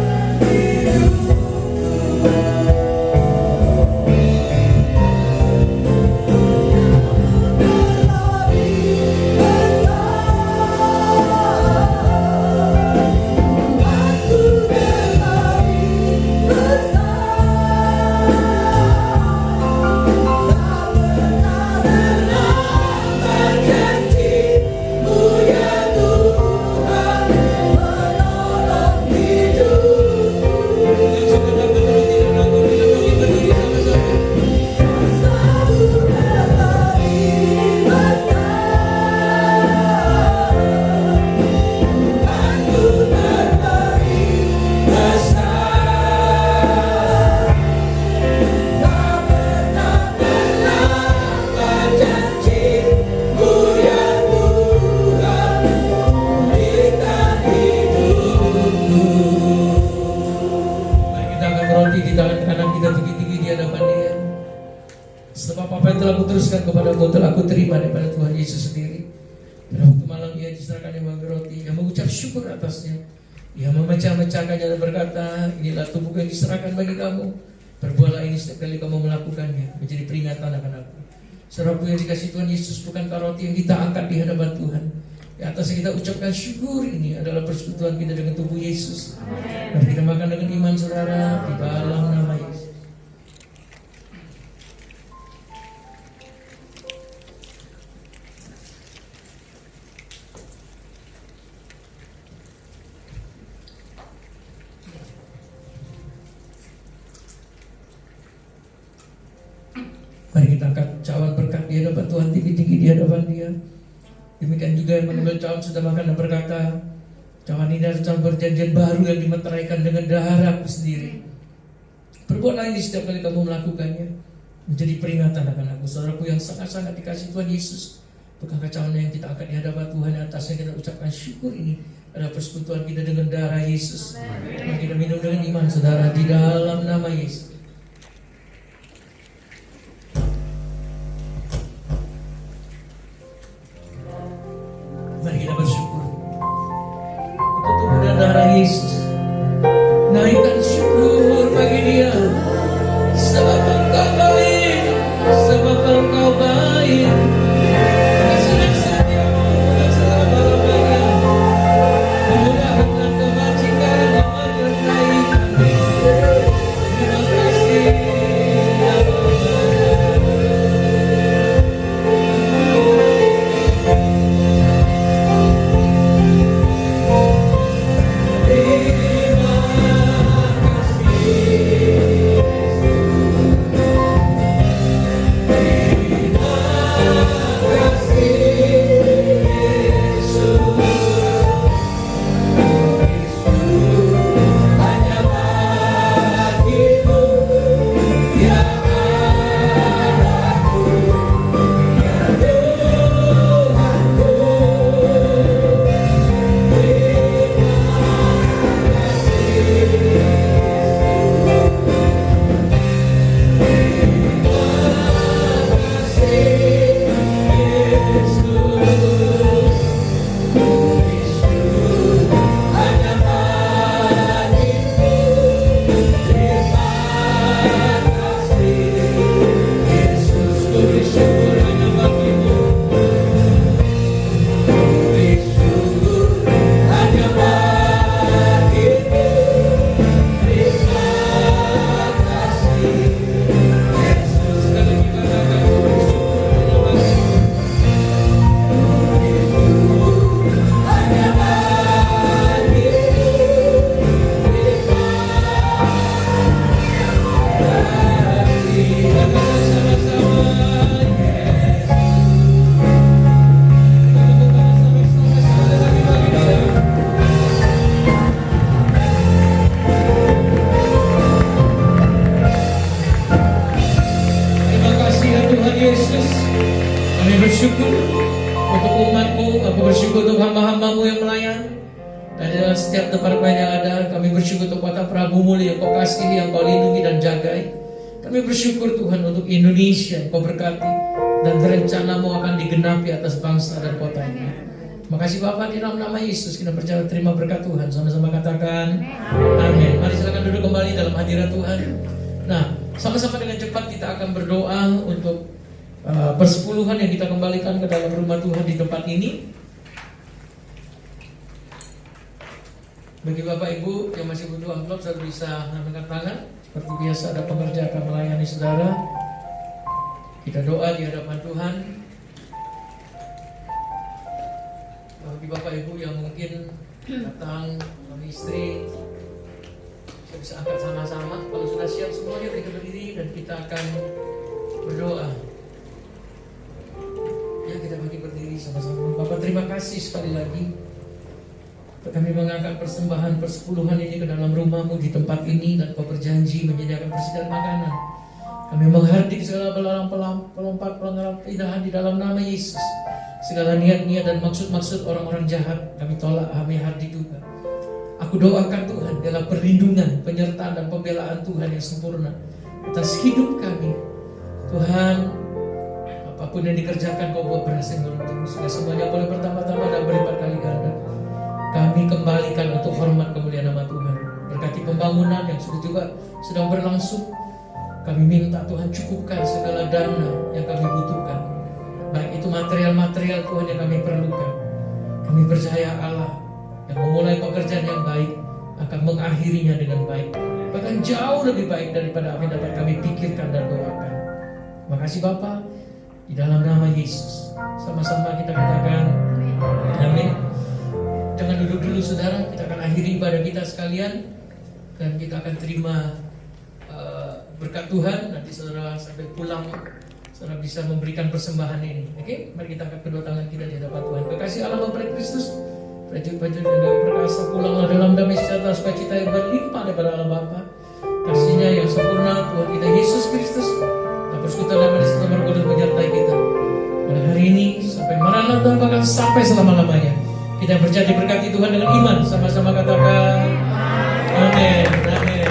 Mari kita angkat roti di tangan kanan kita tinggi-tinggi di hadapan Dia. Sebab apa yang telah Kuteruskan kepada-Mu telah Ku terima daripada Tuhan Yesus sendiri. Pada waktu malam Ia diserahkan yang mengambil roti, Ia mengucap syukur atasnya. Ia memecah-mecahkannya dan berkata, inilah tubuhku yang diserahkan bagi kamu. Perbuatlah ini setiap kali kamu melakukannya, menjadi peringatan akan aku. Saudaraku yang dikasihi Tuhan Yesus, bukankah roti yang kita angkat di hadapan Tuhan, di atas yang kita ucapkan syukur ini adalah persekutuan kita dengan tubuh Yesus. Mari kita makan dengan iman saudara di dalam nama Yesus. Tuhan tinggi-tinggi di hadapan Dia. Demikian juga yang mengambil cawan sudah makan dan berkata, cawan ini adalah cawan perjanjian baru yang dimeteraikan dengan darahku sendiri. Perbuatlah ini setiap kali kamu melakukannya, menjadi peringatan akan aku. Saudaraku yang sangat-sangat dikasih Tuhan Yesus, bukankah cawan yang kita angkat di hadapan Tuhan, atasnya kita ucapkan syukur ini adalah persekutuan kita dengan darah Yesus. Mari kita minum dengan iman, saudara, di dalam nama Yesus. Mari kita bersyukur untuk tubuh dan darah Yesus. Naikkan syukur bagi Dia, sebab Engkau baik, sebab Engkau baik. Kasih setiamu dan selama-lamanya, memudahkan kebajikan yang menyertai kami. Terima kasih ya Bapa. Bersyukur untuk umat-Mu, aku bersyukur untuk hamba-hamba-Mu yang melayani. Dan dalam setiap tempat yang ada, kami bersyukur untuk kota Prabu Muli yang Kau kasihi, yang Kau lindungi dan jagai. Kami bersyukur Tuhan untuk Indonesia yang Kau berkati, dan rencana-Mu akan digenapi atas bangsa dan kota ini. Makasih Bapa, di dalam nama Yesus kita percaya terima berkat Tuhan. Sama-sama katakan amin. Mari silakan duduk kembali dalam hadirat Tuhan. Nah, sama-sama dengan cepat kita akan berdoa untuk persepuluhan yang kita kembalikan ke dalam rumah Tuhan di tempat ini. Bagi Bapak Ibu yang masih butuh amplop, saudara bisa mengangkat tangan. Seperti biasa ada pengerja akan melayani saudara. Kita doa di hadapan Tuhan. Bagi Bapak Ibu yang mungkin datang suami istri, saya bisa angkat sama-sama. Kalau sudah siap semuanya, kita berdiri dan kita akan berdoa. Ya, kita bagi berdiri sama-sama. Bapak, terima kasih sekali lagi kami mengangkat persembahan persepuluhan ini ke dalam rumah-Mu di tempat ini, dan Kau berjanji menyediakan persediaan makanan. Kami menghardik segala pelompat pelanggaran pindahan di dalam nama Yesus. Segala niat-niat dan maksud-maksud orang-orang jahat kami tolak, kami hardik juga. Aku doakan Tuhan dalam perlindungan, penyertaan dan pembelaan Tuhan yang sempurna atas hidup kami. Tuhan, apapun yang dikerjakan Kau buat berhasil beruntung, sehingga semuanya boleh bertambah-tambah dan berlipat kali ganda. Kami kembalikan untuk hormat kemuliaan nama Tuhan. Berkati pembangunan yang juga sedang berlangsung. Kami minta Tuhan cukupkan segala dana yang kami butuhkan, baik itu material-material Tuhan yang kami perlukan. Kami percaya Allah yang memulai pekerjaan yang baik akan mengakhirinya dengan baik, bahkan jauh lebih baik daripada apa yang dapat kami pikirkan dan doakan. Makasih Bapa, di dalam nama Yesus. Sama-sama kita katakan amin. Jangan duduk dulu saudara, kita akan akhiri ibadah kita sekalian, dan kita akan terima berkat Tuhan. Nanti saudara sampai pulang saudara bisa memberikan persembahan ini. Oke, mari kita angkat kedua tangan kita di hadapan Tuhan. Kekasih Allah Bapa Kristus, prajurit-prajurit yang perkasa, pulanglah dalam damai sejahtera sukacita yang berlimpah daripada Allah Bapa. Kasih-Nya yang sempurna Tuhan kita Yesus Kristus, dan persekutuan damai dan serta Roh Kudus menyertai kita. Mulai hari ini sampai Maranatha, bahkan sampai selama-lamanya. Kita berjaya diberkati Tuhan dengan iman. Sama-sama katakan amin. Amin.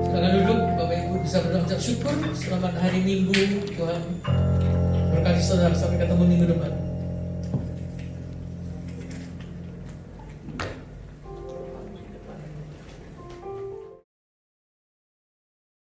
Silakan duduk, Bapak Ibu bisa berucap syukur. Selamat hari Minggu, Tuhan berkati saudara, sampai ketemu minggu depan.